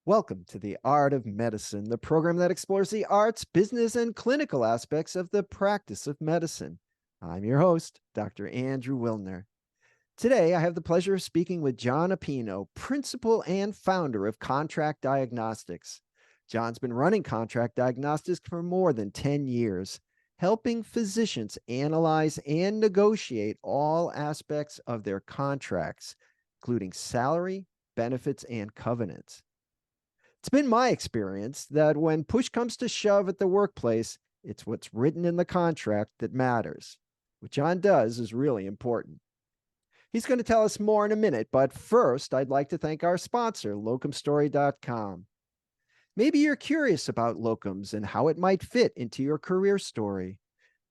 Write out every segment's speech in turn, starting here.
Welcome to the Art of Medicine, the program that explores the arts, business, and clinical aspects of the practice of medicine. I'm your host, Dr. Andrew Wilner. Today, I have the pleasure of speaking with Jon Appino, principal and founder of Contract Diagnostics. John's been running Contract Diagnostics for more than 10 years, helping physicians analyze and negotiate all aspects of their contracts, including salary, benefits, and covenants. It's been my experience that when push comes to shove at the workplace, it's what's written in the contract that matters. What John does is really important. He's going to tell us more in a minute, but first, I'd like to thank our sponsor, locumstory.com. Maybe you're curious about locums and how it might fit into your career story.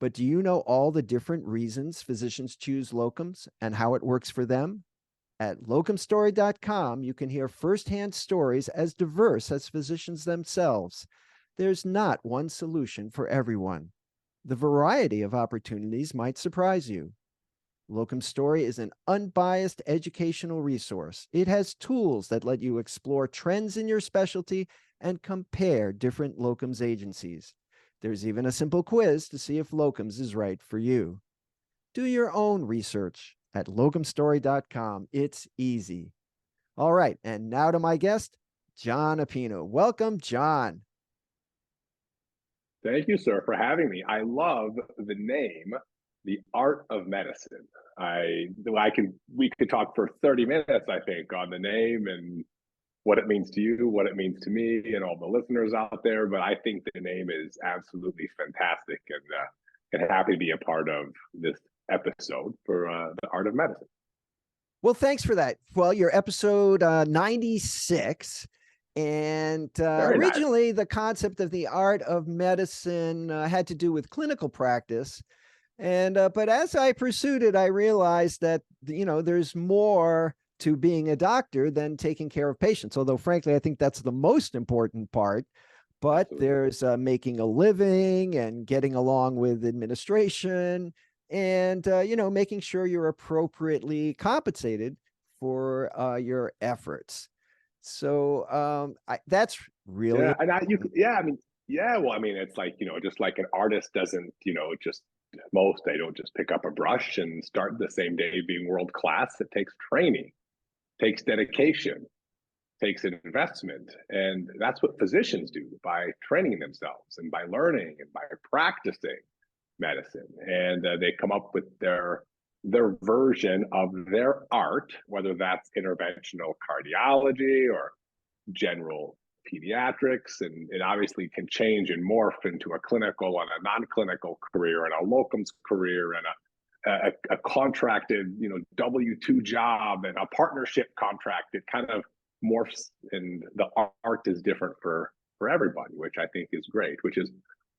But do you know all the different reasons physicians choose locums and how it works for them? At locumstory.com, you can hear firsthand stories as diverse as physicians themselves. There's not one solution for everyone. The variety of opportunities might surprise you. Locum Story is an unbiased educational resource. It has tools that let you explore trends in your specialty and compare different locums agencies. There's even a simple quiz to see if locums is right for you. Do your own research at locumstory.com. It's easy. All right, and now to my guest, Jon Appino. Welcome, Jon. Thank you, sir, for having me. I love the name, The Art of Medicine. We could talk for 30 minutes, I think, on the name and what it means to you, what it means to me, and all the listeners out there. But I think the name is absolutely fantastic, and happy to be a part of this episode for the Art of Medicine. Well, thanks for that. Well, you're episode 96. And originally, nice. The concept of the art of medicine had to do with clinical practice. And but as I pursued it, I realized that, there's more to being a doctor than taking care of patients. Although, frankly, I think that's the most important part. But Absolutely. There's making a living and getting along with administration and, making sure you're appropriately compensated for your efforts. So that's really Well, I mean, it's like, just like an artist doesn't, they don't just pick up a brush and start the same day being world class. It takes training, takes dedication, takes an investment. And that's what physicians do by training themselves and by learning and by practicing medicine. And they come up with their version of their art, whether that's interventional cardiology or general pediatrics, and it obviously can change and morph into a clinical and a non-clinical career and a locums career and a contracted, W-2 job and a partnership contract. It kind of morphs, and the art is different for everybody, which I think is great, which is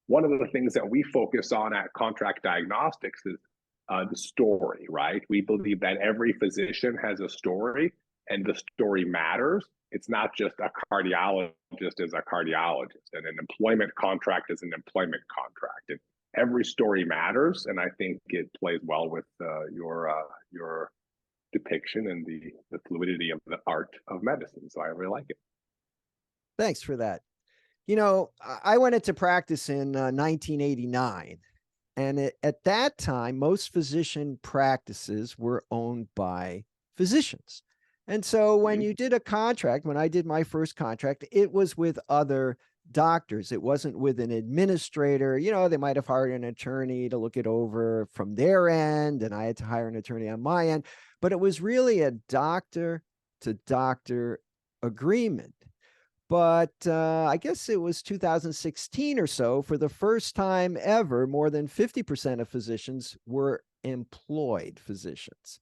one of the things that we focus on at Contract Diagnostics is the story, right? We believe that every physician has a story and the story matters. It's not just a cardiologist is a cardiologist, and an employment contract is an employment contract. And every story matters, and I think it plays well with your depiction and the fluidity of the art of medicine. So I really like it. Thanks for that. I went into practice in 1989, and at that time, most physician practices were owned by physicians. And so when you did a contract, when I did my first contract, it was with other doctors. It wasn't with an administrator. They might have hired an attorney to look it over from their end, and I had to hire an attorney on my end. But it was really a doctor-to-doctor agreement. But I guess it was 2016 or so, for the first time ever, more than 50% of physicians were employed physicians.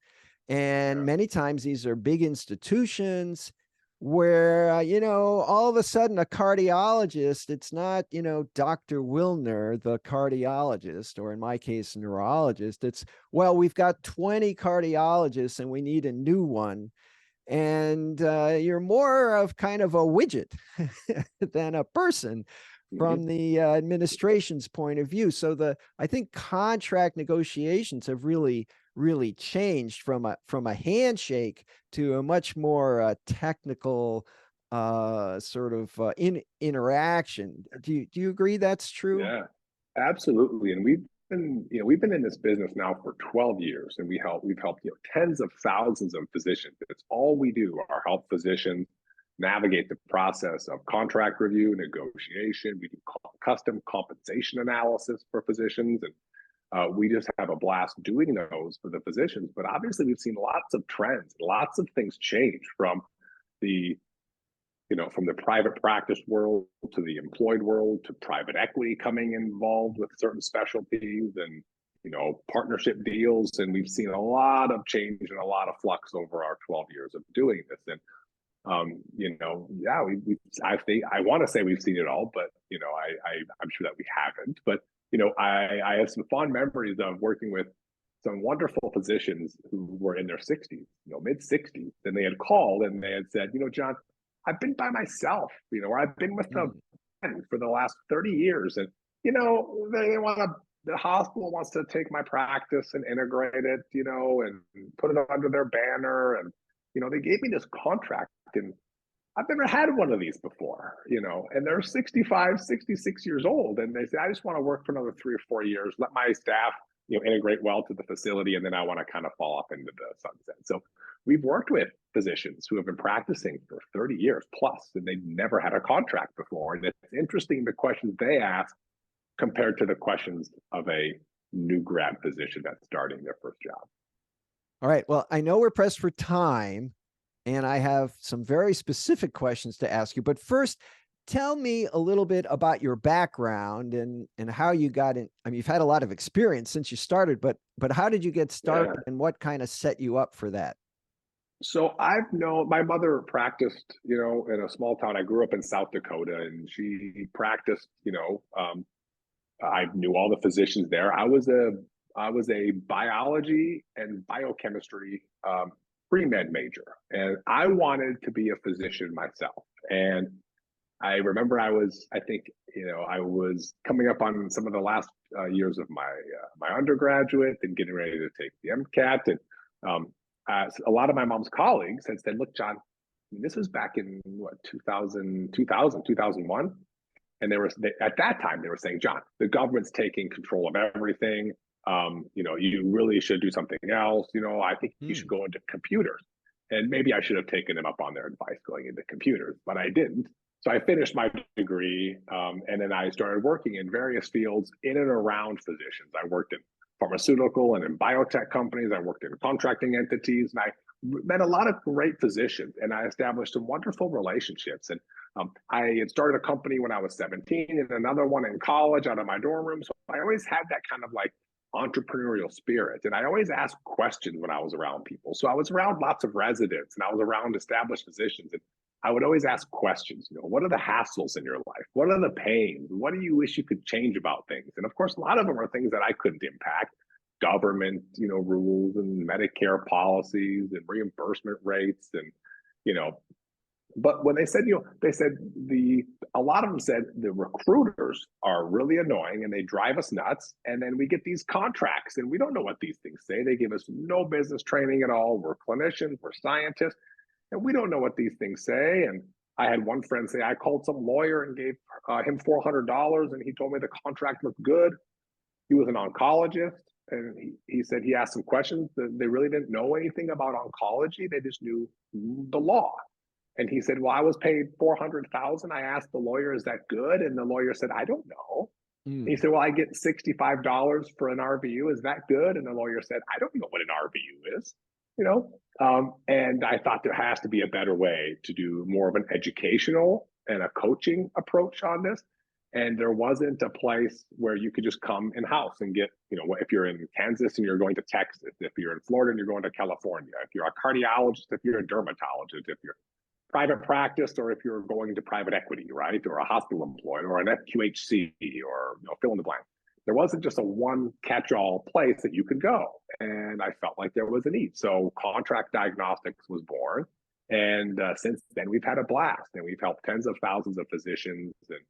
And many times these are big institutions where, all of a sudden a cardiologist, it's not, Dr. Wilner, the cardiologist, or in my case, neurologist. It's, well, we've got 20 cardiologists and we need a new one. And you're more of kind of a widget than a person from the administration's point of view. So I think contract negotiations have really changed from a handshake to a much more technical sort of in interaction. Do you agree that's true? Yeah, absolutely. And we've been in this business now for 12 years, and we've helped tens of thousands of physicians. It's all we do are help physicians navigate the process of contract review, negotiation. We do custom compensation analysis for physicians, and we just have a blast doing those for the physicians. But obviously, we've seen lots of trends, lots of things change the from the private practice world to the employed world to private equity coming involved with certain specialties and, partnership deals. And we've seen a lot of change and a lot of flux over our 12 years of doing this. And, yeah, I think I want to say we've seen it all, but, I'm sure that we haven't. But, I have some fond memories of working with some wonderful physicians who were in their 60s, mid 60s, and they had called and they had said, John, I've been by myself, or I've been with a friend for the last 30 years. And, they want to, the hospital wants to take my practice and integrate it, and put it under their banner. And, they gave me this contract and I've never had one of these before, and they're 65, 66 years old. And they say, I just want to work for another 3 or 4 years, let my staff, integrate well to the facility. And then I want to kind of fall off into the sunset. So we've worked with physicians who have been practicing for 30 years plus, and they've never had a contract before. And it's interesting the questions they ask compared to the questions of a new grad physician that's starting their first job. All right. Well, I know we're pressed for time, and I have some very specific questions to ask you. But first, tell me a little bit about your background and how you got in. I mean, you've had a lot of experience since you started, but how did you get started, and what kind of set you up for that? So I've known my mother practiced, in a small town. I grew up in South Dakota, and she practiced, I knew all the physicians there. I was a biology and biochemistry pre-med major, and I wanted to be a physician myself. And I remember I think, I was coming up on some of the last years of my undergraduate and getting ready to take the MCAT. And a lot of my mom's colleagues had said, look, John, this was back in what, 2001. And at that time, they were saying, John, the government's taking control of everything. You really should do something else. I think you should go into computers. And maybe I should have taken them up on their advice going into computers, but I didn't. So I finished my degree, and then I started working in various fields in and around physicians. I worked in pharmaceutical and in biotech companies. I worked in contracting entities, and I met a lot of great physicians, and I established some wonderful relationships. And I had started a company when I was 17 and another one in college out of my dorm room. So I always had that kind of like entrepreneurial spirit. And I always asked questions when I was around people. So I was around lots of residents and I was around established physicians. And I would always ask questions, what are the hassles in your life? What are the pains? What do you wish you could change about things? And of course, a lot of them are things that I couldn't impact. Government, rules and Medicare policies and reimbursement rates. And, but when they said, a lot of them said the recruiters are really annoying and they drive us nuts. And then we get these contracts and we don't know what these things say. They give us no business training at all. We're clinicians, we're scientists, and we don't know what these things say. And I had one friend say, I called some lawyer and gave him $400 and he told me the contract looked good. He was an oncologist. And he said he asked some questions. They really didn't know anything about oncology. They just knew the law. And he said, well, I was paid $400,000. I asked the lawyer, is that good? And the lawyer said, I don't know. He said, well, I get $65 for an RVU. Is that good? And the lawyer said, I don't know what an RVU is, and I thought there has to be a better way to do more of an educational and a coaching approach on this. And there wasn't a place where you could just come in-house and get, if you're in Kansas and you're going to Texas, if you're in Florida and you're going to California, if you're a cardiologist, if you're a dermatologist, if you're private practice, or if you're going into private equity, right? Or a hospital employee or an FQHC or fill in the blank. There wasn't just a one catch-all place that you could go. And I felt like there was a need. So Contract Diagnostics was born. And since then, we've had a blast and we've helped tens of thousands of physicians, and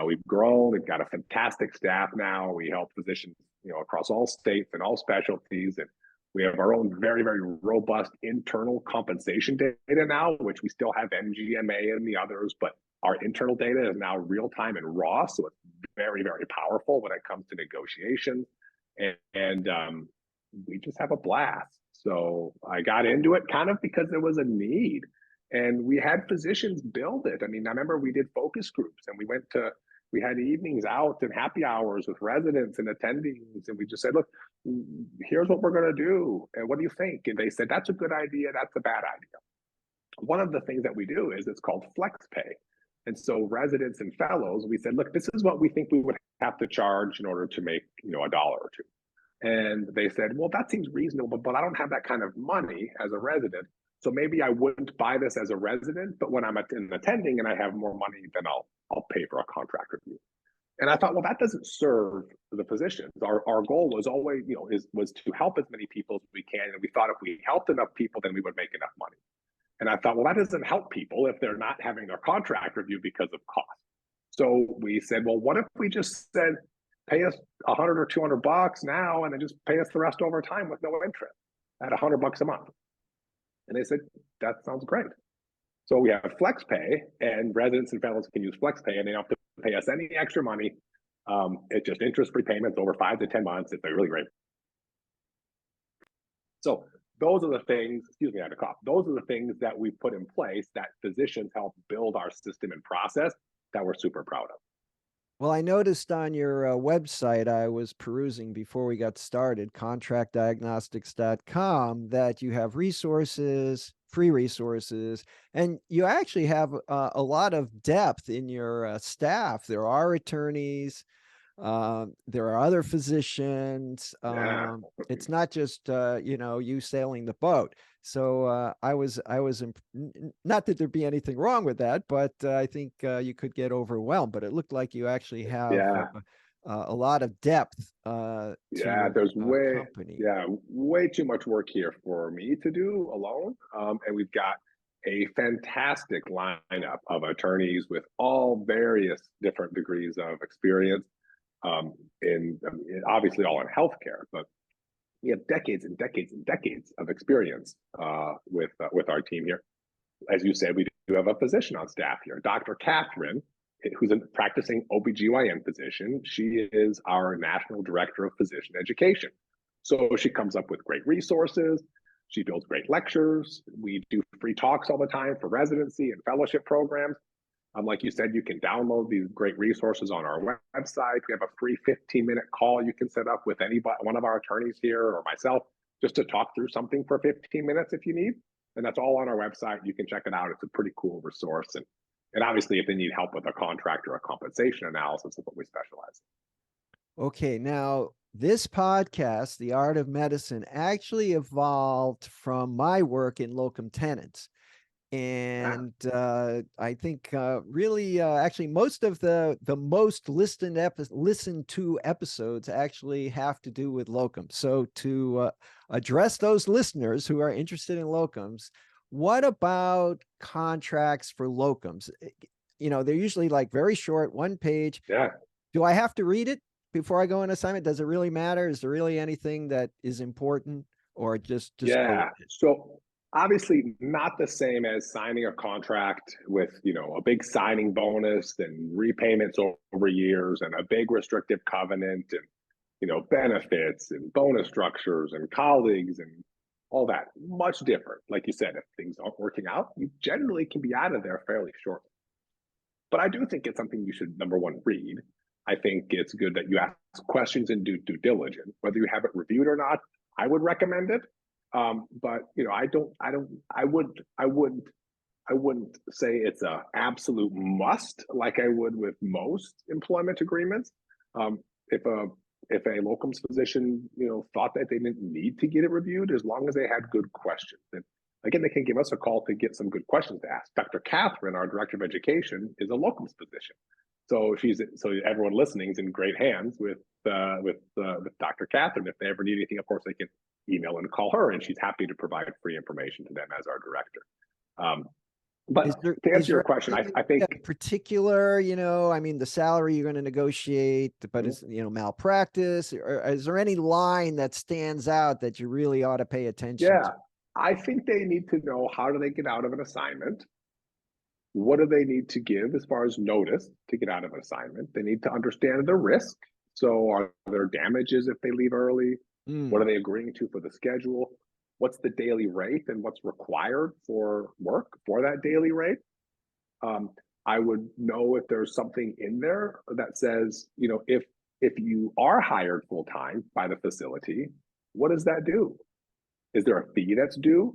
we've grown. We've got a fantastic staff now. We help physicians, across all states and all specialties. And We have our own very, very robust internal compensation data now, which we still have MGMA and the others, but our internal data is now real time and raw. So it's very, very powerful when it comes to negotiations. And we just have a blast. So I got into it kind of because there was a need. And we had physicians build it. I mean, I remember we did focus groups and we had evenings out and happy hours with residents and attendings. And we just said, look, here's what we're going to do. And what do you think? And they said, that's a good idea. That's a bad idea. One of the things that we do is it's called flex pay. And so residents and fellows, we said, look, this is what we think we would have to charge in order to make, $1 or $2. And they said, well, that seems reasonable, but I don't have that kind of money as a resident. So maybe I wouldn't buy this as a resident, but when I'm attending and I have more money, then I'll pay for a contract review. And I thought, well, that doesn't serve the physicians. Our goal was always, was to help as many people as we can. And we thought if we helped enough people, then we would make enough money. And I thought, well, that doesn't help people if they're not having their contract review because of cost. So we said, well, what if we just said, pay us $100 or $200 now, and then just pay us the rest over time with no interest at $100 a month? And they said, that sounds great. So we have flex pay, and residents and fellows can use flex pay, and they don't have to pay us any extra money. It's just interest-free payments over 5 to 10 months. It's really great. So those are the things, excuse me, I had a cough. Those are the things that we put in place that physicians help build our system and process that we're super proud of. Well, I noticed on your website, I was perusing before we got started, contractdiagnostics.com, that you have resources, free resources, and you actually have a lot of depth in your staff. There are attorneys, there are other physicians. It's not just you sailing the boat. So I was not that there'd be anything wrong with that, but I think you could get overwhelmed. But it looked like you actually have a lot of depth to your there's company. way too much work here for me to do alone. And we've got a fantastic lineup of attorneys with all various different degrees of experience. Obviously all in healthcare, but we have decades and decades and decades of experience with our team here. As you said, we do have a physician on staff here, Dr. Catherine, who's a practicing OBGYN physician. She is our National Director of Physician Education. So she comes up with great resources. She builds great lectures. We do free talks all the time for residency and fellowship programs. Like you said, you can download these great resources on our website. We have a free 15-minute call you can set up with one of our attorneys here or myself just to talk through something for 15 minutes if you need. And that's all on our website. You can check it out. It's a pretty cool resource. And obviously, if they need help with a contract or a compensation analysis, is what we specialize in. Okay, now this podcast, The Art of Medicine, actually evolved from my work in locum tenens. And I think really actually most of the most listened to episodes actually have to do with locums. So to address those listeners who are interested in locums, what about contracts for locums? They're usually like very short, one page. Yeah. Do I have to read it before I go on assignment? Does it really matter? Is there really anything that is important, or just yeah? So obviously not the same as signing a contract with, a big signing bonus and repayments over years and a big restrictive covenant and, benefits and bonus structures and colleagues and all that. Much different. Like you said, if things aren't working out, you generally can be out of there fairly shortly. But I do think it's something you should, number one, read. I think it's good that you ask questions and do due diligence. Whether you have it reviewed or not, I would recommend it. But I wouldn't say it's a absolute must like I would with most employment agreements. If a locums physician, thought that they didn't need to get it reviewed, as long as they had good questions. And again, they can give us a call to get some good questions to ask. Dr. Catherine, our Director of Education, is a locums physician. So everyone listening is in great hands with Dr. Catherine. If they ever need anything, of course, they can email and call her, and she's happy to provide free information to them as our director. But to is answer your there question, anything I think particular, I mean, the salary you're going to negotiate, but mhm, is, malpractice, or is there any line that stands out that you really ought to pay attention yeah, to? I think they need to know how do they get out of an assignment. What do they need to give as far as notice to get out of an assignment? They need to understand the risk. So, are there damages if they leave early? What are Mm, they agreeing to for the schedule? What's the daily rate and what's required for work for that daily rate? Um, I would know if there's something in there that says, if you are hired full time by the facility, what does that do? Is there a fee that's due?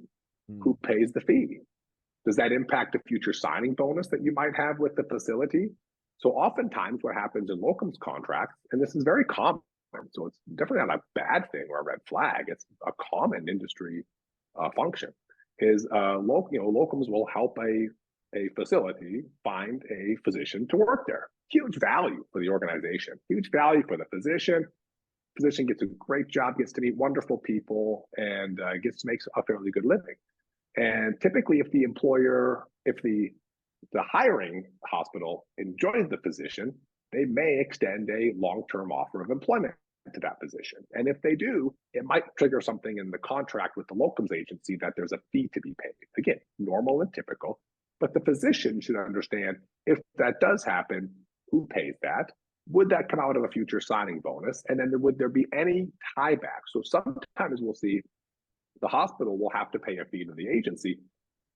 mm, Who pays the fee? Does that impact a future signing bonus that you might have with the facility? So oftentimes what happens in locums contracts, and this is very common, so it's definitely not a bad thing or a red flag, it's a common industry function, is locums will help a facility find a physician to work there. Huge value for the organization, huge value for the physician. Physician gets a great job, gets to meet wonderful people, and gets to make a fairly good living. And typically, if the hiring hospital enjoys the physician, they may extend a long-term offer of employment to that physician. And if they do, it might trigger something in the contract with the locums agency that there's a fee to be paid. Again, normal and typical, but the physician should understand if that does happen, who pays that? Would that come out of a future signing bonus? And then would there be any tieback? So sometimes we'll see the hospital will have to pay a fee to the agency.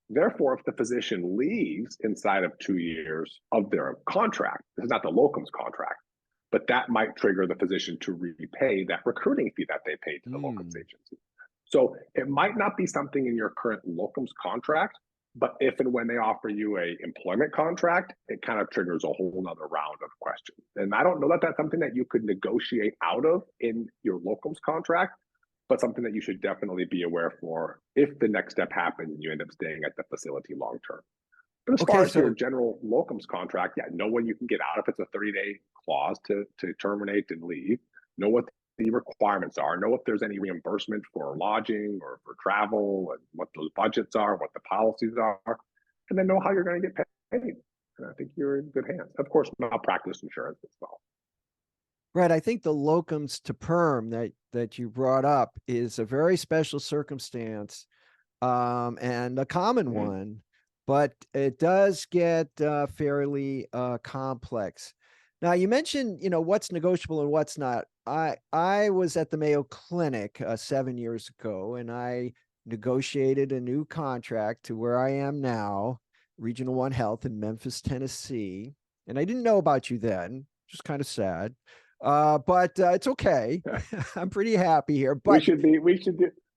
Therefore, if the physician leaves inside of 2 years of their contract, this is not the locums contract, but that might trigger the physician to repay that recruiting fee that they paid to the locums mm. agency. So it might not be something in your current locums contract, but if and when they offer you a employment contract, it kind of triggers a whole nother round of questions. And I don't know that that's something that you could negotiate out of in your locums contract, but something that you should definitely be aware for if the next step happens and you end up staying at the facility long term. But as far Okay, as your so general locums contract, yeah, know when you can get out if it's a 30-day clause to terminate and leave. Know what the requirements are. Know if there's any reimbursement for lodging or for travel and what those budgets are, what the policies are, and then know how you're going to get paid. And I think you're in good hands. Of course, malpractice insurance as well. right, I think the locums to perm that you brought up is a very special circumstance, and a common Mm-hmm. one, but it does get fairly complex. Now, you mentioned, what's negotiable and what's not. I was at the Mayo Clinic 7 years ago, and I negotiated a new contract to where I am now, Regional One Health in Memphis, Tennessee. And I didn't know about you then, just kind of sad. But it's okay. I'm pretty happy here. We But should be.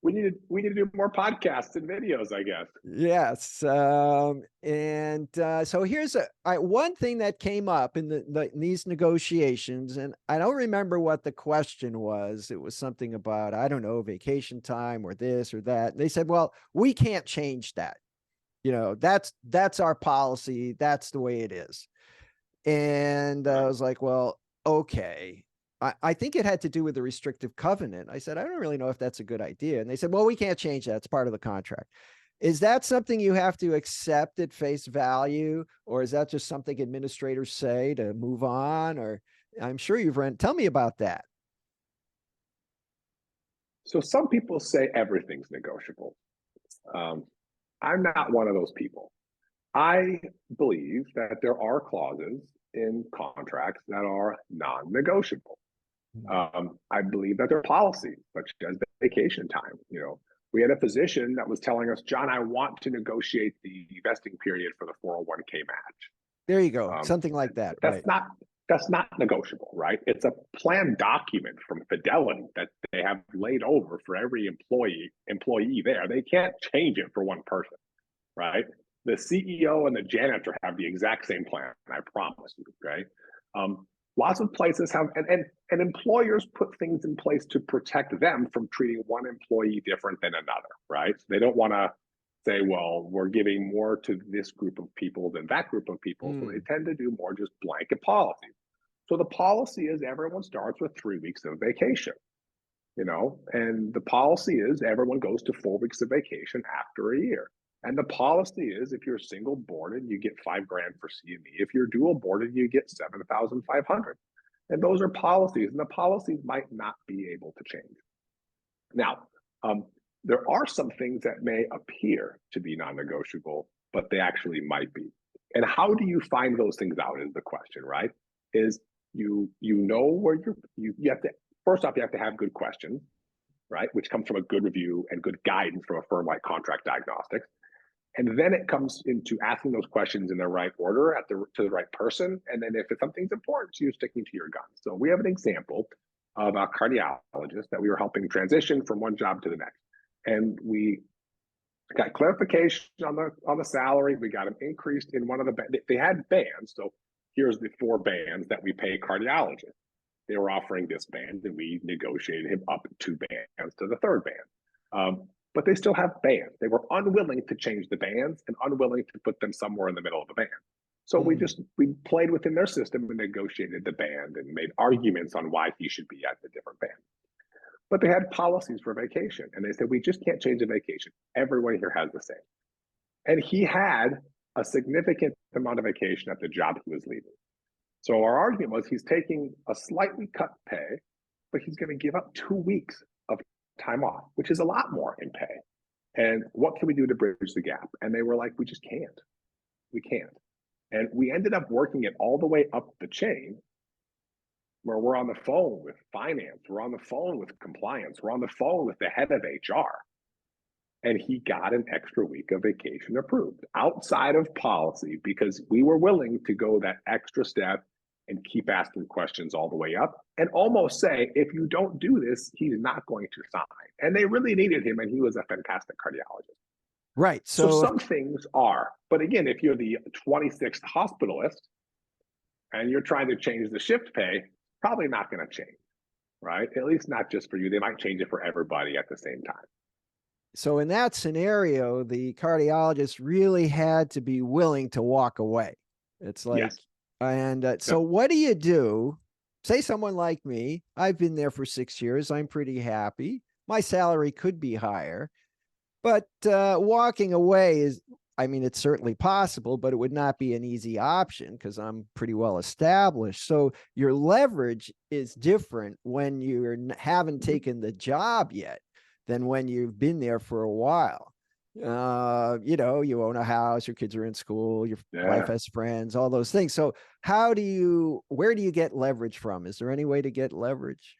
We need to do more podcasts and videos, I guess. yes, and so here's one thing that came up in in these negotiations, and I don't remember what the question was. It was something about, I don't know, vacation time or this or that. They said, "Well, we can't change that. That's our policy. That's the way it is." And I Right. was like, "Well, okay." I think it had to do with the restrictive covenant. I said, "I don't really know if that's a good idea." And they said, "Well, we can't change that. It's part of the contract." Is that something you have to accept at face value, or is that just something administrators say to move on? Or I'm sure you've run. Tell me about that. So some people say everything's negotiable. Um, I'm not one of those people. I believe that there are clauses in contracts that are non-negotiable. Mm. I believe that there are policies such as vacation time. We had a physician that was telling us, John, I want to negotiate the vesting period for the 401k match. There you go. Um, Something like that, that's right? not that's not negotiable, right? It's a plan document from Fidelity that they have laid over for every employee there. They can't change it for one person, right? The CEO and the janitor have the exact same plan. I promise you, right? Lots of places have, and employers put things in place to protect them from treating one employee different than another, right? So they don't want to say, well, we're giving more to this group of people than that group of people. So they Mm. tend to do more just blanket policies. So the policy is everyone starts with 3 weeks of vacation, and the policy is everyone goes to 4 weeks of vacation after a year. And the policy is if you're single boarded, you get $5,000 for CME. If you're dual boarded, you get 7,500. And those are policies, and the policies might not be able to change. Now, there are some things that may appear to be non-negotiable, but they actually might be. And how do you find those things out is the question, right? Is you know where you have to, first off, you have to have good questions, right? Which comes from a good review and good guidance from a firm like Contract Diagnostics. And then it comes into asking those questions in the right order to the right person. And then if something's important to you, sticking to your guns. So we have an example of a cardiologist that we were helping transition from one job to the next. And we got clarification on the salary. We got them increased in one of they had bands. So here's the 4 bands that we pay cardiologists. They were offering this band, and we negotiated him up 2 bands to the 3rd band. But they still have bands. They were unwilling to change the bands and unwilling to put them somewhere in the middle of the band. So we played within their system and negotiated the band and made arguments on why he should be at the different band. But they had policies for vacation, and they said, we just can't change the vacation. Everyone here has the same. And he had a significant amount of vacation at the job he was leaving. So our argument was he's taking a slightly cut pay, but he's going to give up 2 weeks of time off, which is a lot more in pay. And what can we do to bridge the gap? And they were like, we just can't. We can't. And we ended up working it all the way up the chain, where we're on the phone with finance, we're on the phone with compliance, we're on the phone with the head of HR. And he got an extra week of vacation approved outside of policy because we were willing to go that extra step and keep asking questions all the way up and almost say, if you don't do this, he's not going to sign. And they really needed him, and he was a fantastic cardiologist. Right. So some things are, but again, if you're the 26th hospitalist and you're trying to change the shift pay, probably not going to change, right? At least not just for you. They might change it for everybody at the same time. So in that scenario, the cardiologist really had to be willing to walk away. It's like, yes. And so what do you do? Say someone like me, I've been there for 6 years. I'm pretty happy. My salary could be higher, but walking away is, I mean, it's certainly possible, but it would not be an easy option because I'm pretty well established. So your leverage is different when you haven't taken the job yet than when you've been there for a while. You know, you own a house, your kids are in school, your wife has friends, all those things. So where do you get leverage from? Is there any way to get leverage?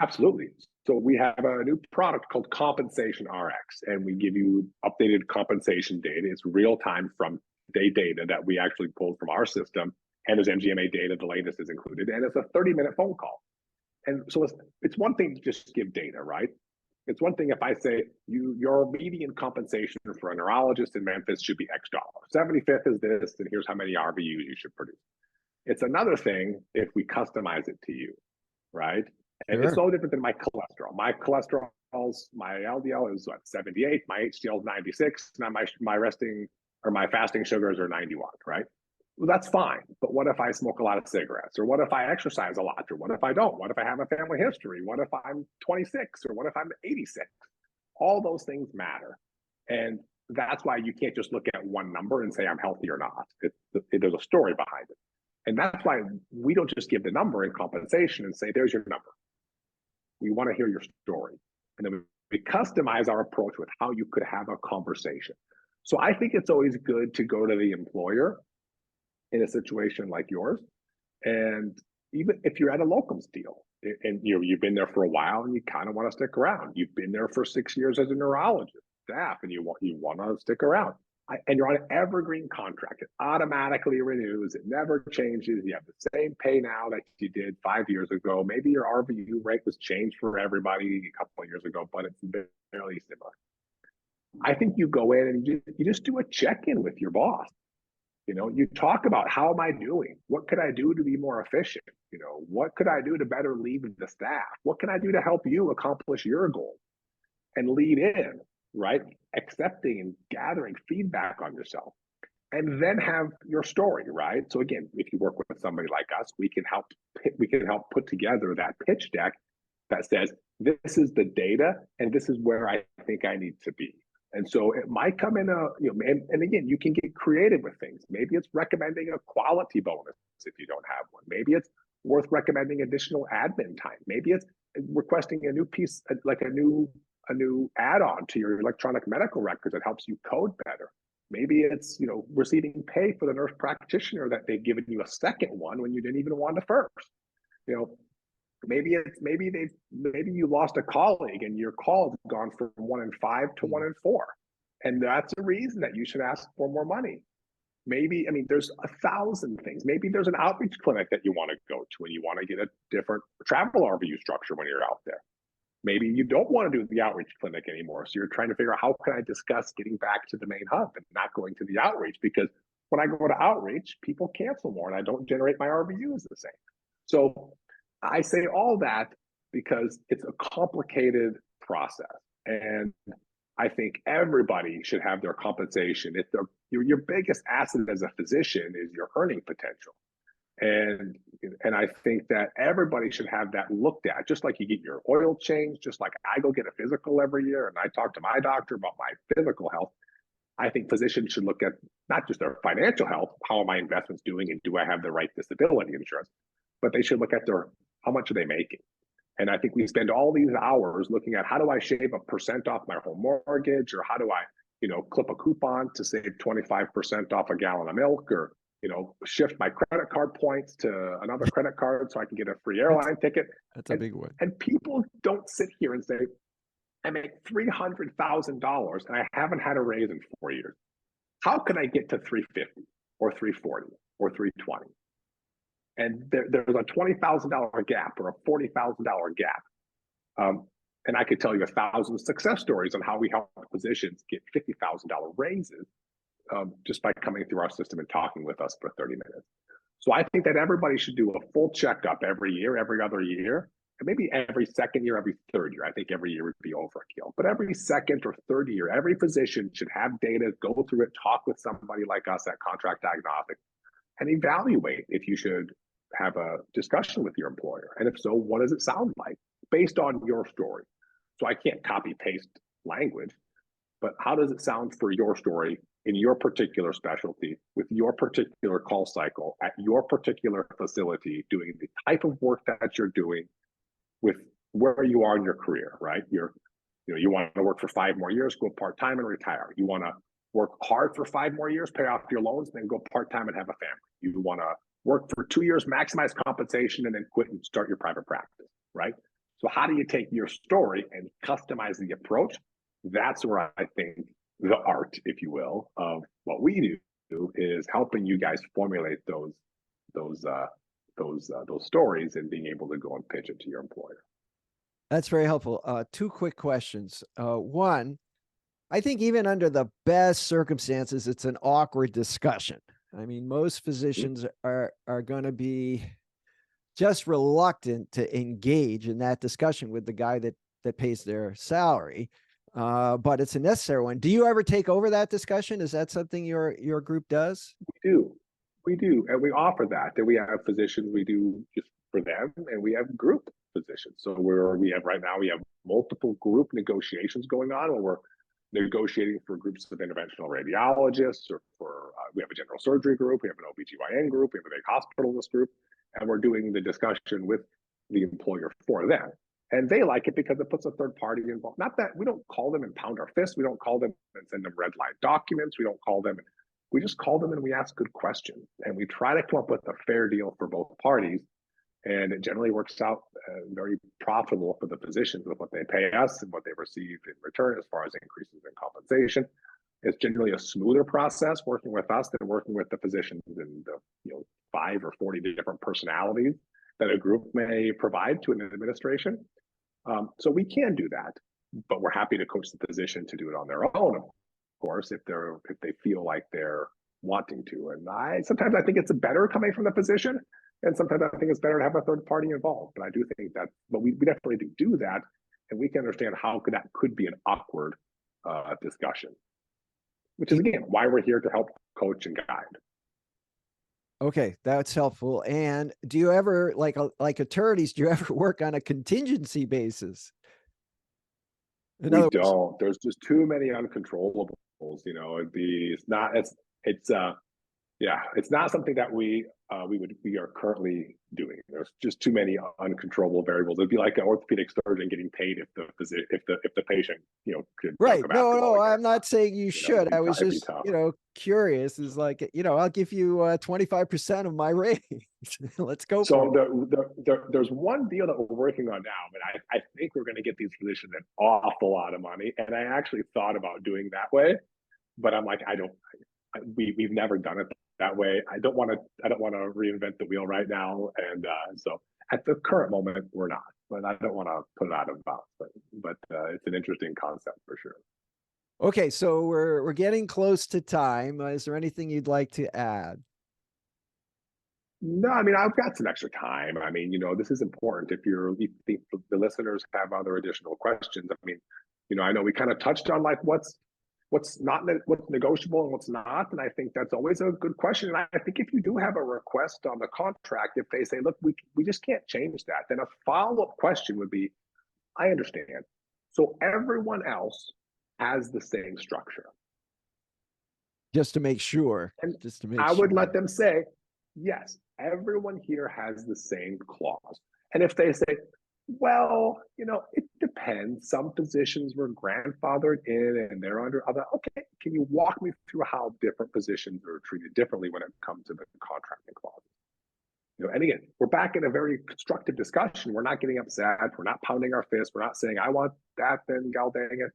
Absolutely. So we have a new product called Compensation RX, and we give you updated compensation data. It's real time from day data that we actually pulled from our system. And there's MGMA data, the latest is included, and it's a 30-minute phone call. And so it's one thing to just give data, right? It's one thing if I say your median compensation for a neurologist in Memphis should be X dollars. 75th is this, and here's how many RVUs you should produce. It's another thing if we customize it to you, right? And it's no different than my cholesterol. My LDL is 78, my HDL is 96, and my resting or my fasting sugars are 91, right? Well, that's fine. But what if I smoke a lot of cigarettes? Or what if I exercise a lot? Or what if I don't? What if I have a family history? What if I'm 26? Or what if I'm 86? All those things matter. And that's why you can't just look at one number and say I'm healthy or not. There's a story behind it. And that's why we don't just give the number in compensation and say, there's your number. We want to hear your story. And then we customize our approach with how you could have a conversation. So I think it's always good to go to the employer in a situation like yours. And even if you're at a locums deal and you've been there for a while and you kind of want to stick around, you've been there for 6 years as a neurologist staff and you want to stick around. And you're on an evergreen contract. It automatically renews. It never changes. You have the same pay now that you did 5 years ago. Maybe your RVU rate was changed for everybody a couple of years ago, but it's fairly similar. I think you go in and you just do a check-in with your boss. You know, you talk about how am I doing? What could I do to be more efficient? You know, what could I do to better lead the staff? What can I do to help you accomplish your goals? And lead in, right? Accepting and gathering feedback on yourself. And then have your story, right? So again, if you work with somebody like us, we can help put together that pitch deck that says, this is the data and this is where I think I need to be. And so it might come in and again, you can get creative with things. Maybe it's recommending a quality bonus if you don't have one. Maybe it's worth recommending additional admin time. Maybe it's requesting a new piece, like a new add-on to your electronic medical records that helps you code better. Maybe it's, receiving pay for the nurse practitioner that they've given you a second one when you didn't even want a first. Maybe you lost a colleague and your call's gone from 1 in 5 to 1 in 4. And that's a reason that you should ask for more money. Maybe, there's 1,000 things. Maybe there's an outreach clinic that you want to go to and you want to get a different travel RVU structure when you're out there. Maybe you don't want to do the outreach clinic anymore. So you're trying to figure out, how can I discuss getting back to the main hub and not going to the outreach? Because when I go to outreach, people cancel more and I don't generate my RVUs the same. So I say all that because it's a complicated process. And I think everybody should have their compensation. Your biggest asset as a physician is your earning potential. And I think that everybody should have that looked at, just like you get your oil change, just like I go get a physical every year and I talk to my doctor about my physical health. I think physicians should look at not just their financial health, how are my investments doing and do I have the right disability insurance, but they should look at how much are they making? And I think we spend all these hours looking at, how do I shave 1% off my home mortgage, or how do I, clip a coupon to save 25% off a gallon of milk, or shift my credit card points to another credit card so I can get a free airline ticket. That's a big one. And people don't sit here and say, I make $300,000 and I haven't had a raise in 4 years. How can I get to 350 or 340 or 320? And there's a $20,000 gap or a $40,000 gap. And I could tell you 1,000 success stories on how we help physicians get $50,000 raises just by coming through our system and talking with us for 30 minutes. So I think that everybody should do a full checkup every year, every other year, and maybe every second year, every third year. I think every year would be overkill. But every second or third year, every physician should have data, go through it, talk with somebody like us at Contract Diagnostics, and evaluate if you should have a discussion with your employer. And if so, what does it sound like based on your story? So I can't copy paste language, but how does it sound for your story in your particular specialty, with your particular call cycle, at your particular facility, doing the type of work that you're doing with where you are in your career, right? You want to work for 5 more years, go part-time and retire. You want to work hard for 5 more years, pay off your loans, then go part-time and have a family. You want to work for 2 years, maximize compensation, and then quit and start your private practice, right? So how do you take your story and customize the approach? That's where I think the art, if you will, of what we do is helping you guys formulate those stories and being able to go and pitch it to your employer. That's very helpful. 2 quick questions. One, I think even under the best circumstances, it's an awkward discussion. I mean, most physicians are going to be just reluctant to engage in that discussion with the guy that pays their salary. But it's a necessary one. Do you ever take over that discussion? Is that something your group does? We do. And we offer that. And we have physicians we do just for them, and we have group physicians. So right now we have multiple group negotiations going on where we're negotiating for groups of interventional radiologists, or we have a general surgery group, we have an OBGYN group, we have a big hospitalist group, and we're doing the discussion with the employer for them. And they like it because it puts a third party involved. Not that we don't call them and pound our fists. We don't call them and send them red line documents. We don't call them. We just call them and we ask good questions. And we try to come up with a fair deal for both parties. And it generally works out very profitable for the physicians with what they pay us and what they receive in return as far as increases in compensation. It's generally a smoother process working with us than working with the physicians and the 5 or 40 different personalities that a group may provide to an administration. So we can do that, but we're happy to coach the physician to do it on their own, of course, if they feel like they're wanting to. And sometimes I think it's better coming from the physician, and sometimes I think it's better to have a third party involved. But I do think that, but we definitely do that, and we can understand how that could be an awkward discussion, which is again why we're here to help coach and guide. Okay, that's helpful. And do you ever, like attorneys, do you ever work on a contingency basis? In We other words, don't. There's just too many uncontrollables. It's not something that we are currently doing. There's just too many uncontrollable variables. It'd be like an orthopedic surgeon getting paid if the patient could dunk right. a No, basketball no, again. I'm not saying you should. I was It'd be just, tough. curious. Is like, I'll give you 25% of my rating. Let's go for So it. there's one deal that we're working on now, but I think we're going to get these physicians an awful lot of money. And I actually thought about doing that way, but I'm like, we've never done it that way. I don't want to reinvent the wheel right now. And so at the current moment, we're not, but I don't want to put it out of bounds, but it's an interesting concept for sure. Okay, so we're getting close to time. Is there anything you'd like to add? No, I mean, I've got some extra time. I mean, this is important. If you think the listeners have other additional questions, I mean, I know we kind of touched on like what's what's negotiable and what's not, and I think that's always a good question. And I think if you do have a request on the contract, if they say, look, we just can't change that, then a follow-up question would be, I understand. So everyone else has the same structure. Just to make sure. And Just to make I would sure. let them say, yes, everyone here has the same clause. And if they say, well, it depends. Some positions were grandfathered in and they're under other. Okay, can you walk me through how different positions are treated differently when it comes to the contracting clauses? And again, we're back in a very constructive discussion. We're not getting upset. We're not pounding our fists. We're not saying, I want that, then gal dang it.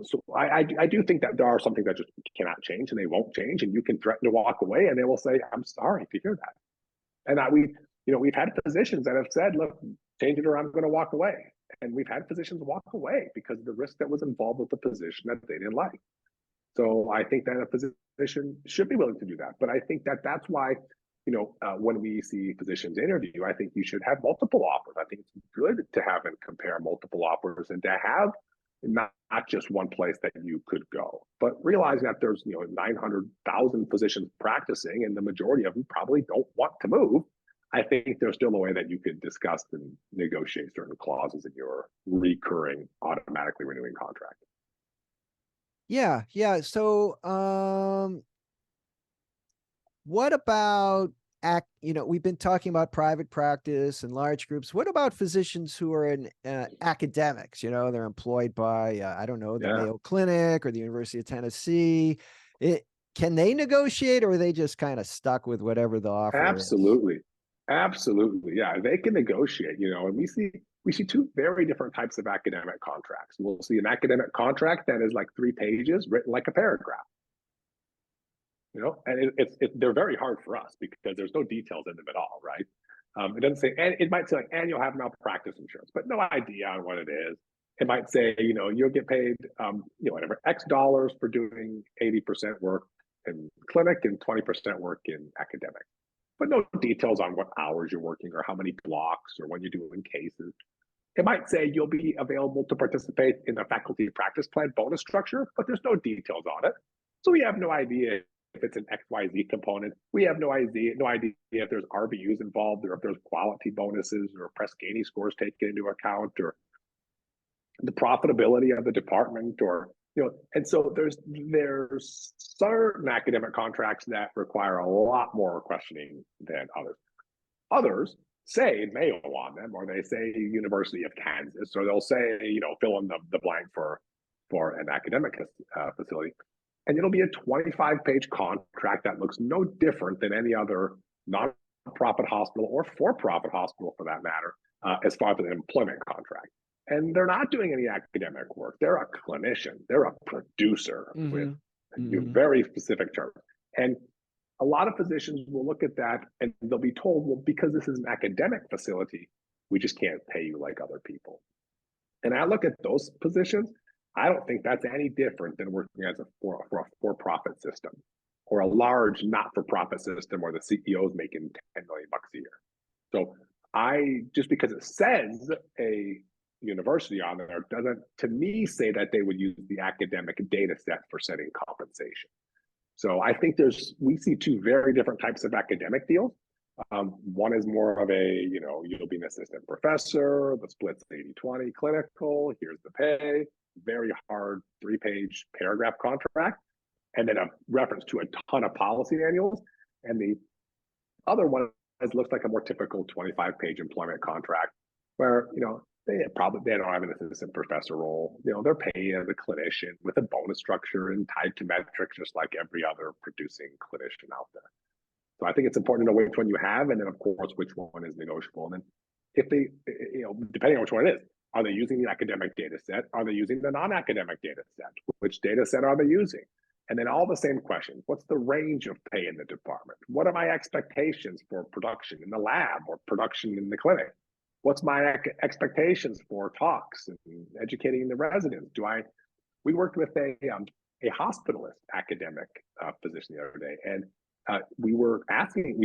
So I do think that there are some things that just cannot change and they won't change, and you can threaten to walk away and they will say, I'm sorry to hear that. And we've had physicians that have said, look, change it or I'm going to walk away. And we've had physicians walk away because of the risk that was involved with the position that they didn't like. So I think that a physician should be willing to do that. But I think that that's why, when we see physicians interview, I think you should have multiple offers. I think it's good to have and compare multiple offers and to have not just one place that you could go, but realizing that there's 900,000 physicians practicing and the majority of them probably don't want to move. I think there's still a way that you could discuss and negotiate certain clauses in your recurring, automatically renewing contract. Yeah, yeah. So, what about we've been talking about private practice and large groups. What about physicians who are in academics? They're employed by, I don't know, the Yeah, Mayo Clinic or the University of Tennessee. Can they negotiate, or are they just kind of stuck with whatever the offer is? absolutely. Absolutely. Yeah, they can negotiate, and we see two very different types of academic contracts. We'll see an academic contract that is like 3 pages written like a paragraph. And they're very hard for us because there's no details in them at all, right? It doesn't say, and it might say like, and you'll have malpractice insurance, but no idea on what it is. It might say, you'll get paid, whatever, X dollars for doing 80% work in clinic and 20% work in academic, but no details on what hours you're working or how many blocks or when you're doing cases. It might say you'll be available to participate in the faculty practice plan bonus structure, but there's no details on it. So we have no idea if it's an XYZ component. We have no idea if there's RVUs involved or if there's quality bonuses or Press Ganey scores taken into account or the profitability of the department and so there's certain academic contracts that require a lot more questioning than others. Others say Mayo on them, or they say University of Kansas, or they'll say, fill in the blank for an academic facility. And it'll be a 25-page contract that looks no different than any other nonprofit hospital or for-profit hospital, for that matter, as far as an employment contract. And they're not doing any academic work. They're a clinician. They're a producer with very specific terms. And a lot of physicians will look at that and they'll be told, well, because this is an academic facility, we just can't pay you like other people. And I look at those positions, I don't think that's any different than working as for a for-profit system or a large not-for-profit system where the CEO is making $10 million a year. So just because it says a university on there doesn't, to me, say that they would use the academic data set for setting compensation. So I think we see two very different types of academic deals. One is more of a, you'll be an assistant professor, the split's 80-20 clinical, here's the pay, very hard 3-page paragraph contract, and then a reference to a ton of policy manuals. And the other one looks like a more typical 25-page employment contract where, they don't have an assistant professor role. They're paid as a clinician with a bonus structure and tied to metrics, just like every other producing clinician out there. So I think it's important to know which one you have, and then of course which one is negotiable. And then if they, depending on which one it is, are they using the academic data set? Are they using the non-academic data set? Which data set are they using? And then all the same questions. What's the range of pay in the department? What are my expectations for production in the lab or production in the clinic? What's my expectations for talks and educating the residents? We worked with a hospitalist academic physician the other day, and we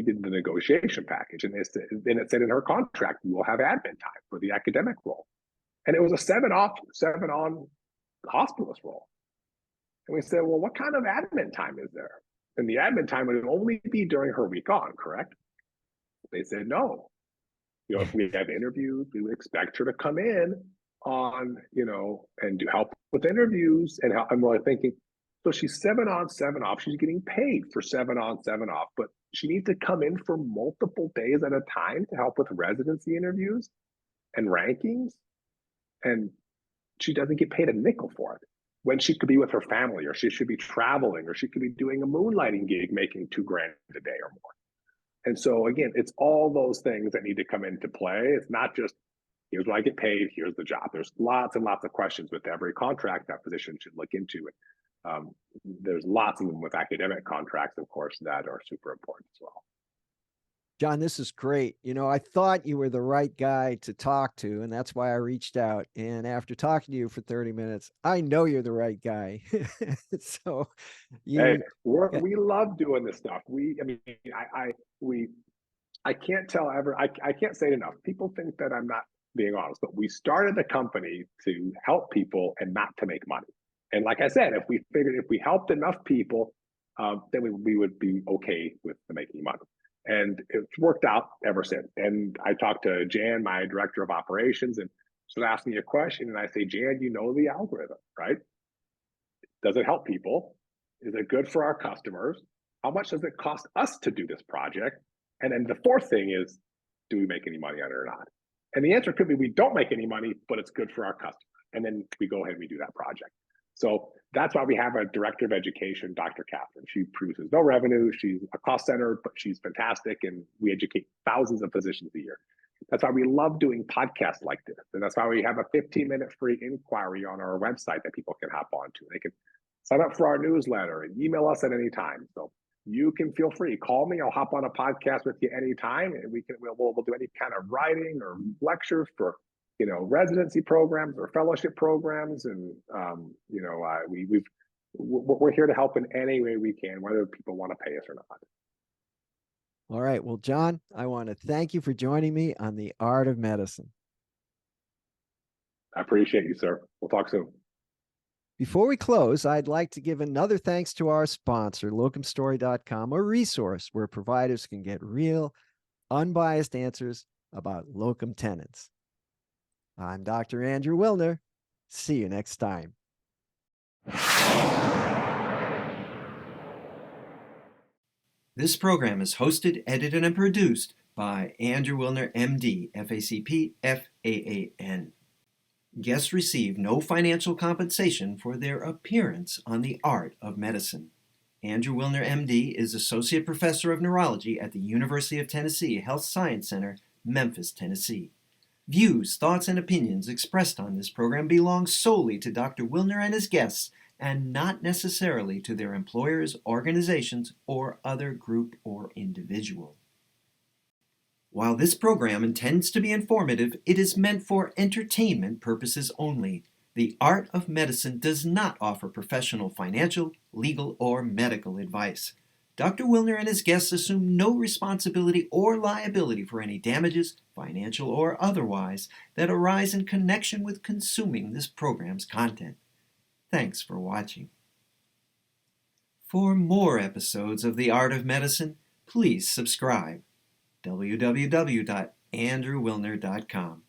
did the negotiation package, and it said in her contract, we will have admin time for the academic role. And it was a 7 on hospitalist role. And we said, well, what kind of admin time is there? And the admin time would only be during her week on, correct? They said, no. If we have interviews, we would expect her to come in on, and do help with interviews. And I'm really thinking, so she's 7 on, 7 off. She's getting paid for 7 on, 7 off, but she needs to come in for multiple days at a time to help with residency interviews and rankings. And she doesn't get paid a nickel for it when she could be with her family, or she should be traveling, or she could be doing a moonlighting gig making $2,000 a day or more. And so again, it's all those things that need to come into play. It's not just, here's what I get paid, here's the job. There's lots and lots of questions with every contract that physician should look into. There's lots of them with academic contracts, of course, that are super important as well. Jon, this is great. I thought you were the right guy to talk to, and that's why I reached out. And after talking to you for 30 minutes, I know you're the right guy. So we love doing this stuff. I can't tell I can't say it enough. People think that I'm not being honest, but we started the company to help people and not to make money. And like I said, if we helped enough people, then we would be okay with making money. And it's worked out ever since. And I talked to Jan, my director of operations, and she'll ask me a question, and I say, Jan, you know the algorithm, right? Does it help people? Is it good for our customers? How much does it cost us to do this project? And then the fourth thing is, do we make any money on it or not? And the answer could be we don't make any money, but it's good for our customers. And then we go ahead and we do that project. So that's why we have a director of education, Dr. Catherine. She produces no revenue. She's a cost center, but she's fantastic. And we educate thousands of physicians a year. That's why we love doing podcasts like this. And that's why we have a 15-minute free inquiry on our website that people can hop onto. They can sign up for our newsletter and email us at any time. So you can feel free. Call me. I'll hop on a podcast with you anytime, and we'll do any kind of writing or lectures for residency programs or fellowship programs. And we're here to help in any way we can, whether people want to pay us or not. All right. Well, Jon, I want to thank you for joining me on The Art of Medicine. I appreciate you, sir. We'll talk soon. Before we close, I'd like to give another thanks to our sponsor, locumstory.com, a resource where providers can get real, unbiased answers about locum tenens. I'm Dr. Andrew Wilner. See you next time. This program is hosted, edited, and produced by Andrew Wilner, MD, FACP, FAAN. Guests receive no financial compensation for their appearance on The Art of Medicine. Andrew Wilner, MD, is Associate Professor of Neurology at the University of Tennessee Health Science Center, Memphis, Tennessee. Views, thoughts, and opinions expressed on this program belong solely to Dr. Wilner and his guests, and not necessarily to their employers, organizations, or other group or individual. While this program intends to be informative, it is meant for entertainment purposes only. The Art of Medicine does not offer professional financial, legal, or medical advice. Dr. Wilner and his guests assume no responsibility or liability for any damages, financial or otherwise, that arise in connection with consuming this program's content. Thanks for watching. For more episodes of The Art of Medicine, please subscribe. www.andrewwilner.com.